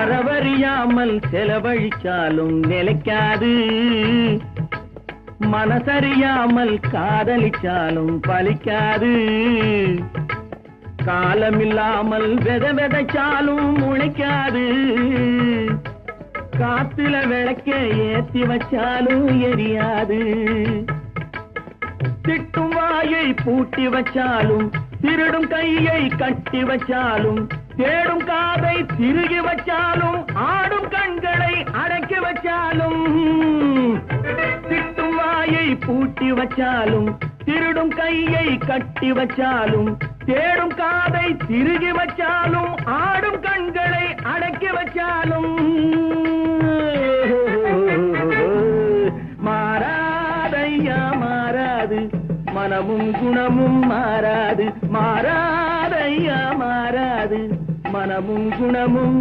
அறவறியாமல் செலவழிச்சாலும் நிலைக்காது, மனசறியாமல் காதலிச்சாலும் பலிக்காது. காலமில்லாமல் விதைச்சாலும் முளைக்காது, காத்துல விளக்க ஏத்தி வச்சாலும் எரியாது. திட்டும் வாயை பூட்டி வச்சாலும், திருடும் கையை கட்டி வச்சாலும், தேடும் காதை திருகி வச்சாலும், ஆடும் கண்களை அடக்கி வச்சாலும். திட்டும் வாயை பூட்டி வச்சாலும், திருடும் கையை கட்டி வச்சாலும், தேடும் காதை திருகி வச்சாலும், ஆடும் கண்களை அடக்கி வச்சாலும் மாறாதையா மாறாது, மனமும் குணமும் மாறாது. மாறாதையா மாறாது, மனமும் குணமும்